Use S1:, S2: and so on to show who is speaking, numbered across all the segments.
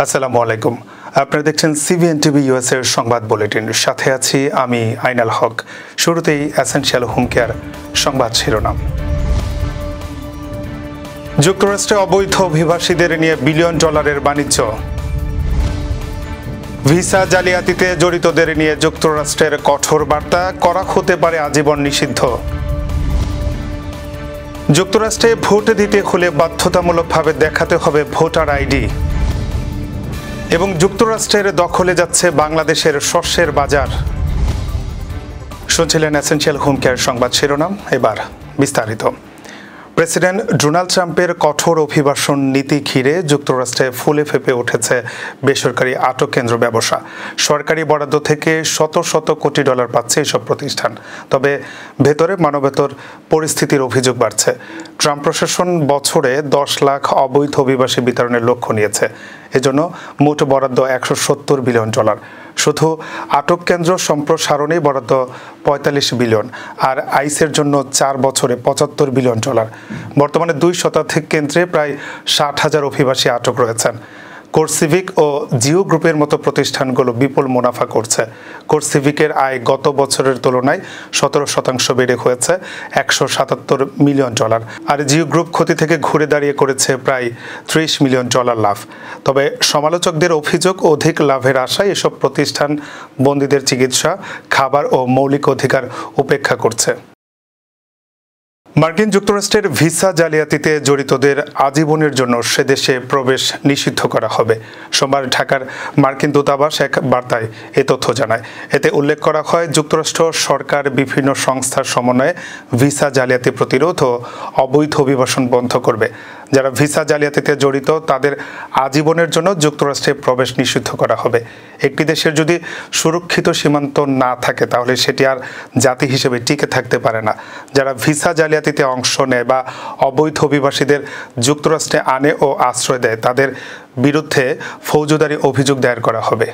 S1: আসসালামু আলাইকুম। আপনারা দেখছেন সিবিএন টিভি ইউএস এর সংবাদ বুলেটিন। সাথে আছি আমি আইনাল হক। শুরুতেই এসেনশিয়াল হোম কেয়ার সংবাদ শিরোনাম। যুক্তরাষ্ট্রে অবৈধ অভিবাসীদের নিয়ে বিলিয়ন ডলারের বাণিজ্য। ভিসা জালিয়াতিতে জড়িতদের নিয়ে যুক্তরাষ্ট্রের কঠোর বার্তা, করা হতে পারে আজীবন নিষিদ্ধ। যুক্তরাষ্ট্রে ভোট দিতে হলে বাধ্যতামূলকভাবে দেখাতে হবে ভোটার আইডি। এবং যুক্তরাষ্ট্রের দখলে যাচ্ছে বাংলাদেশের শস্যের বাজার। শুনছিলেন এসেনশিয়াল হোম কেয়ার সংবাদ শিরোনাম, এবার বিস্তারিত। প্রেসিডেন্ট ডোনাল্ড ট্রাম্পের কঠোর অভিবাসন নীতি ঘিরে যুক্তরাষ্ট্রে ফুলে ফেঁপে উঠেছে বেসরকারি আটক কেন্দ্র ব্যবসা। সরকারি বরাদ্দ থেকে শত শত কোটি ডলার পাচ্ছে এসব প্রতিষ্ঠান। তবে ভেতরে মানবেতর পরিস্থিতির অভিযোগ বাড়ছে। ট্রাম্প প্রশাসন বছরে 10 লাখ অবৈধ অভিবাসী বিতরণের লক্ষ্য নিয়েছে। এজন্য মোট বরাদ্দ 170 বিলিয়ন ডলার। শুধু আটক কেন্দ্র সম্প্রসারণেই বরাদ্দ 45 বিলিয়ন, আর আইসের জন্য 4 বছরে 75 বিলিয়ন ডলার। বর্তমানে 2 শতাধিক কেন্দ্রে প্রায় 60,000 অভিবাসী আটক রয়েছেন। কোর্সিভিক ও জিও গ্রুপের মতো প্রতিষ্ঠানগুলো বিপুল মুনাফা করছে। কোর্সিভিকের আয় গত বছরের তুলনায় 17% বেড়ে হয়েছে 177 মিলিয়ন ডলার, আর জিও গ্রুপ ক্ষতি থেকে ঘুরে দাঁড়িয়ে করেছে প্রায় 30 মিলিয়ন ডলার লাভ। তবে সমালোচকদের অভিযোগ, অধিক লাভের আশায় এসব প্রতিষ্ঠান বন্দীদের চিকিৎসা, খাবার ও মৌলিক অধিকার উপেক্ষা করছে। মার্কিন যুক্তরাষ্ট্রের ভিসা জালিয়াতিতে জড়িতদের আজীবনের জন্য সে দেশে প্রবেশ নিষিদ্ধ করা হবে। সোমবার ঢাকার মার্কিন দূতাবাস এক বার্তায় এ তথ্য জানায়। এতে উল্লেখ করা হয়, যুক্তরাষ্ট্র সরকার বিভিন্ন সংস্থার সমন্বয়ে ভিসা জালিয়াতি প্রতিরোধ ও অবৈধ অভিবাসন বন্ধ করবে। যারা ভিসা জালিয়াতিতে জড়িত তাদের আজীবনের জন্য যুক্তরাষ্ট্রে প্রবেশ নিষিদ্ধ করা হবে। একটি দেশের যদি সুরক্ষিত সীমান্ত না থাকে তাহলে সেটি আর জাতি হিসেবে টিকে থাকতে পারে না। যারা ভিসা জালিয়াতিতে অংশ নেয় বা অবৈধ অভিবাসীদের যুক্তরাষ্ট্রে আনে ও আশ্রয় দেয় তাদের বিরুদ্ধে ফৌজদারি অভিযোগ দায়ের করা হবে।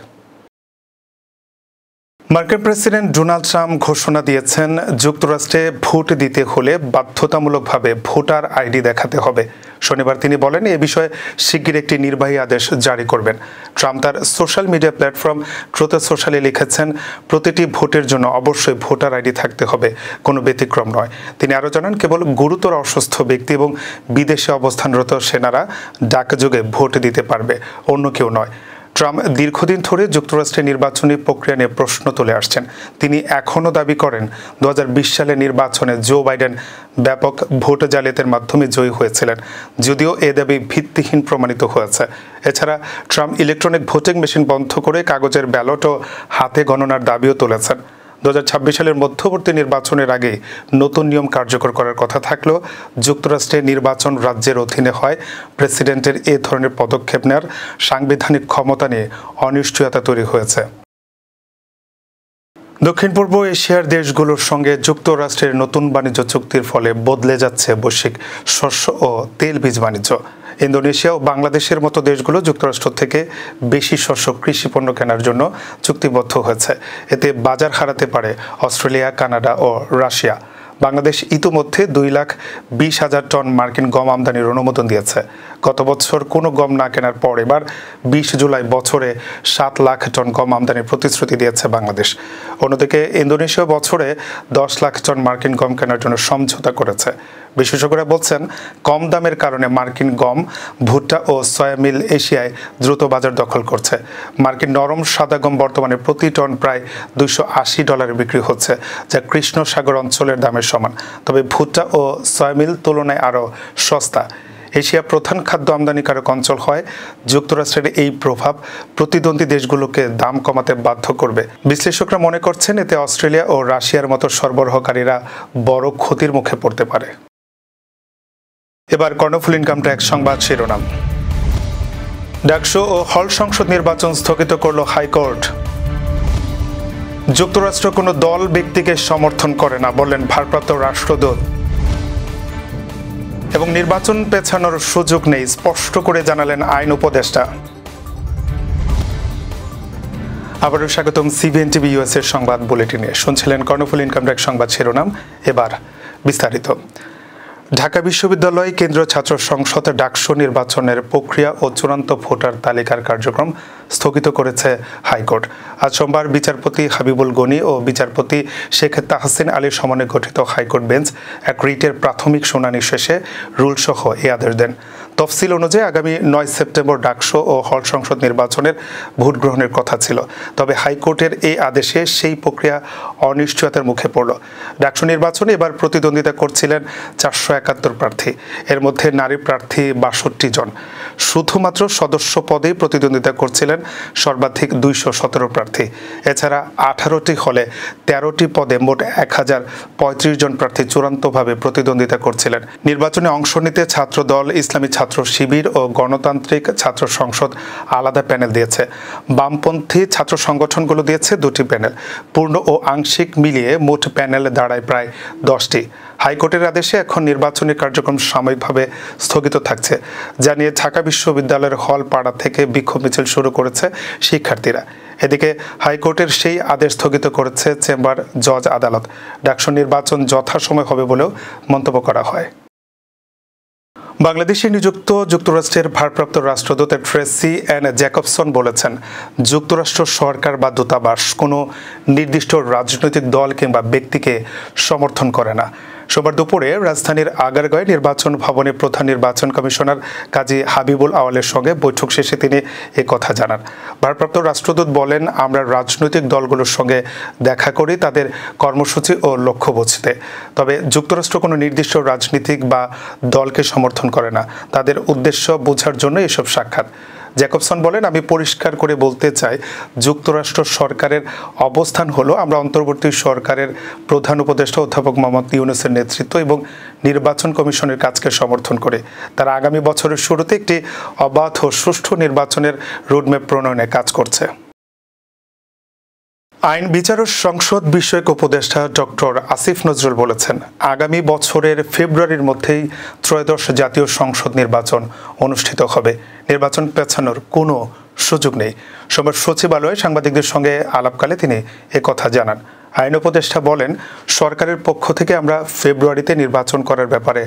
S1: মার্কিন প্রেসিডেন্ট ডোনাল্ড ট্রাম্প ঘোষণা দিয়েছেন, যুক্তরাষ্ট্রে ভোট দিতে হলে বাধ্যতামূলকভাবে ভোটার আইডি দেখাতে হবে। শনিবার তিনি বলেন, এ বিষয়ে শিগগির একটি নির্বাহী আদেশ জারি করবেন। ট্রাম্প তার সোশ্যাল মিডিয়া প্ল্যাটফর্ম ট্রুথ সোশ্যালে লিখেছেন, প্রতিটি ভোটের জন্য অবশ্যই ভোটার আইডি থাকতে হবে, কোনো ব্যতিক্রম নয়। তিনি আরও জানান, কেবল গুরুতর অসুস্থ ব্যক্তি এবং বিদেশে অবস্থানরত সেনারা ডাকযোগে ভোট দিতে পারবে, অন্য কেউ নয়। ট্রাম্প দীর্ঘদিন ধরে যুক্তরাষ্ট্রের নির্বাচনী প্রক্রিয়া নিয়ে প্রশ্ন তুলে আসছেন। তিনি এখনও দাবি করেন, 2020 সালের নির্বাচনে জো বাইডেন ব্যাপক ভোট জালিয়াতির মাধ্যমে জয়ী হয়েছিলেন, যদিও এ দাবি ভিত্তিহীন প্রমাণিত হয়েছে। এছাড়া ট্রাম্প ইলেকট্রনিক ভোটিং মেশিন বন্ধ করে কাগজের ব্যালট ও হাতে গণনার দাবিও তুলেছেন। 2026 সালের মধ্যবর্তী নির্বাচনের আগে নতুন নিয়ম কার্যকর করার কথা থাকলেও যুক্তরাষ্ট্রের নির্বাচন রাজ্যের অধীনে হয়। প্রেসিডেন্টের এ ধরনের পদক্ষেপ নেওয়ার সাংবিধানিক ক্ষমতা নিয়ে অনিশ্চয়তা তৈরি হয়েছে। দক্ষিণ পূর্ব এশিয়ার দেশগুলোর সঙ্গে যুক্তরাষ্ট্রের নতুন বাণিজ্য চুক্তির ফলে বদলে যাচ্ছে বৈশ্বিক শস্য ও তেল বীজ বাণিজ্য। ইন্দোনেশিয়া ও বাংলাদেশের মতো দেশগুলো যুক্তরাষ্ট্র থেকে বেশি শস্য কৃষি পণ্য কেনার জন্য চুক্তিবদ্ধ হয়েছে। এতে বাজার হারাতে পারে অস্ট্রেলিয়া, কানাডা ও রাশিয়া। বাংলাদেশ ইতিমধ্যে 2,20,000 টন মার্কিন গম আমদানির অনুমোদন দিয়েছে। গত বছর কোনো গম না কেনার পর এবার 20 জুলাই বছরে 7 লাখ টন গম আমদানির প্রতিশ্রুতি দিয়েছে বাংলাদেশ। অন্যদিকে ইন্দোনেশিয়া বছরে 10 লাখ টন মার্কিন গম কেনার জন্য সমঝোতা করেছে। বিশেষজ্ঞরা বলছেন, কম দামের কারণে মার্কিন গম, ভুট্টা ও সয়ামিল এশিয়ায় দ্রুত বাজার দখল করছে। মার্কিন নরম সাদা গম বর্তমানে প্রতি টন প্রায় $280 বিক্রি হচ্ছে, যা কৃষ্ণ সাগর অঞ্চলের দামের সমান। তবে ভুট্টা ও সয়ামিল তুলনায় আরও সস্তা। এশিয়া প্রধান খাদ্য আমদানিকারক অঞ্চল হয়। যুক্তরাষ্ট্রের এই প্রভাব প্রতিদ্বন্দ্বী দেশগুলোকে দাম কমাতে বাধ্য করবে। বিশ্লেষকরা মনে করছেন, এতে অস্ট্রেলিয়া ও রাশিয়ার মতো সরবরাহকারীরা বড় ক্ষতির মুখে পড়তে পারে। এবার কর্ণফুলী ইনকাম ট্যাক্স সংবাদ শিরোনাম। ডাকসু ও হল সংসদ নির্বাচন স্থগিত করল হাইকোর্ট। যুক্তরাষ্ট্র কোনো দল ব্যক্তিকে সমর্থন করে না, বললেন ভারপ্রাপ্ত রাষ্ট্রদূত। এবং নির্বাচন পেছানোর সুযোগ নেই, স্পষ্ট করে জানালেন আইন উপদেষ্টা। আবারও স্বাগতম সিবিএন টিভি ইউএস এর সংবাদ বুলেটিনে। শুনছিলেন কর্ণফুলী ইনকাম ট্যাক্স সংবাদ শিরোনাম, এবার বিস্তারিত। ঢাকা বিশ্ববিদ্যালয় কেন্দ্রীয় ছাত্র সংসদ ডাকসু নির্বাচনের প্রক্রিয়া ও চূড়ান্ত ভোটার তালিকার কার্যক্রম স্থগিত করেছে হাইকোর্ট। আজ সোমবার বিচারপতি হাবিবুল গনি ও বিচারপতি শেখ তাহসিন আলীর সমন্বয়ে গঠিত হাইকোর্ট বেঞ্চ এক রিটের প্রাথমিক শুনানি শেষে রুলসহ এই আদেশ দেন। তফসিল অনুযায়ী আগামী ৯ সেপ্টেম্বর ডাকসু ও হল সংসদ নির্বাচনের ভোট গ্রহণের কথা ছিল। তবে হাইকোর্টের এই আদেশে সেই প্রক্রিয়া অনিশ্চয়তার মুখে পড়ল। ডাকসু নির্বাচনে এবার প্রতিদ্বন্দ্বিতা করছিলেন ৪৭১ প্রার্থী, এর মধ্যে নারী প্রার্থী ৬২ জন। শুধুমাত্র সদস্য পদেই প্রতিদ্বন্দ্বিতা করছিলেন সর্বাধিক ২১৭ প্রার্থী। এছাড়া ১৮টি হলে ১৩টি পদে মোট ১,০৩৫ জন প্রার্থী চূড়ান্তভাবে প্রতিদ্বন্দ্বিতা করছিলেন। নির্বাচনে অংশ নিতে ছাত্রদল, ইসলামী ছাত্র শিবির ও গণতান্ত্রিক ছাত্র সংসদ আলাদা প্যানেল দিয়েছে। বামপন্থী ছাত্র সংগঠনগুলো দিয়েছে ২টি প্যানেল। পূর্ণ ও আংশিক মিলিয়ে মোট প্যানেল দাঁড়ায় প্রায় ১০টি। হাইকোর্টের আদেশে এখন নির্বাচনী কার্যক্রম সাময়িকভাবে স্থগিত থাকছে, জানিয়ে ঢাকা বিশ্ববিদ্যালয়ের হল পাড়া থেকে বিক্ষোভ মিছিল শুরু করেছে শিক্ষার্থীরা। এদিকে হাইকোর্টের সেই আদেশ স্থগিত করেছে চেম্বার জজ আদালত। ডাকসু নির্বাচন যথাসময়ে হবে বলেও মন্তব্য করা হয়। বাংলাদেশে নিযুক্ত যুক্তরাষ্ট্রের ভারপ্রাপ্ত রাষ্ট্রদূত ট্রেসি এন জ্যাকবসন বলেছেন, যুক্তরাষ্ট্র সরকার বা দূতাবাস কোনো নির্দিষ্ট রাজনৈতিক দল কিংবা ব্যক্তিকে সমর্থন করে না। সোমবার দুপুরে রাজধানীর আগারগাঁওয়ে নির্বাচন ভবনে প্রধান নির্বাচন কমিশনার কাজী হাবিবুল আওয়ালের সঙ্গে বৈঠক শেষে তিনি কথা জানান। ভারপ্রাপ্ত রাষ্ট্রদূত বলেন, আমরা রাজনৈতিক দলগুলোর সঙ্গে দেখা করি তাদের কর্মসূচি ও লক্ষ্য বুঝতে। তবে যুক্তরাষ্ট্র কোনো নির্দিষ্ট রাজনীতিক বা দলকে সমর্থন করে না, তাদের উদ্দেশ্য বোঝার জন্য এসব সাক্ষাৎ। জ্যাকবসন বলেন, আমি পরিষ্কার করে বলতে চাই, যুক্তরাষ্ট্র সরকারের অবস্থান হলো আমরা অন্তর্বর্তী সরকারের প্রধান উপদেষ্টা অধ্যাপক মোহাম্মদ ইউনূসের নেতৃত্ব এবং নির্বাচন কমিশনের কাজকে সমর্থন করে তারা আগামী বছরের শুরুতে একটি অবাধ ও সুষ্ঠু নির্বাচনের রোডম্যাপ প্রণয়নে কাজ করছে। আইন বিচার ও সংসদ বিষয়ক উপদেষ্টা ডক্টর আসিফ নজরুল বলেছেন, আগামী বছরের ফেব্রুয়ারির মধ্যেই ত্রয়োদশ জাতীয় সংসদ নির্বাচন অনুষ্ঠিত হবে। নির্বাচন পেছানোর কোনো সুযোগ নেই। সোমবার সচিবালয়ে সাংবাদিকদের সঙ্গে আলাপকালে তিনি একথা জানান। আইন উপদেষ্টা বলেন, সরকারের পক্ষ থেকে আমরা ফেব্রুয়ারিতে নির্বাচন করার ব্যাপারে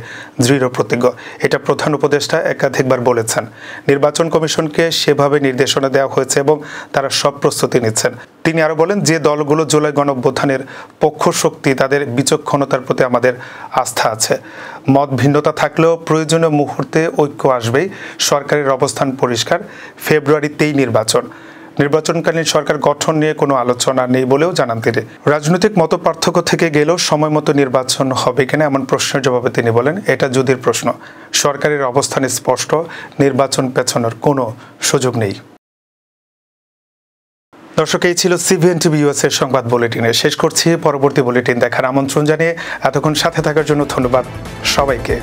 S1: দৃঢ় প্রতিজ্ঞ। এটা প্রধান উপদেষ্টা একাধিকবার বলেছেন। নির্বাচন কমিশনকে সেভাবে নির্দেশনা দেওয়া হয়েছে এবং তারা সব প্রস্তুতি নিচ্ছেন। তিনি আরও বলেন, যে দলগুলো জুলাই গণঅভ্যুত্থানের পক্ষ শক্তি তাদের বিচক্ষণতার প্রতি আমাদের আস্থা আছে। মত ভিন্নতা থাকলেও প্রয়োজনীয় মুহূর্তে ঐক্য আসবেই। সরকারের অবস্থান পরিষ্কার, ফেব্রুয়ারিতেই নির্বাচন। নির্বাচনকালীন সরকার গঠন নিয়ে কোনো আলোচনা নেই বলেও জানান তিনি। রাজনৈতিক মতপার্থক্য থেকে গেলেও সময় মতো নির্বাচন হবে কিনা এমন প্রশ্নের জবাবে তিনি বলেন, এটা যদির প্রশ্ন। সরকারের অবস্থান স্পষ্ট, নির্বাচন পেছানোর কোনো সুযোগ নেই। দর্শক, এই ছিল সিবিএন টিভি ইউএসএ সংবাদ বুলেটিনে। শেষ করছি। পরবর্তী বুলেটিন দেখার আমন্ত্রণ জানিয়ে এতক্ষণ সাথে থাকার জন্য ধন্যবাদ সবাইকে।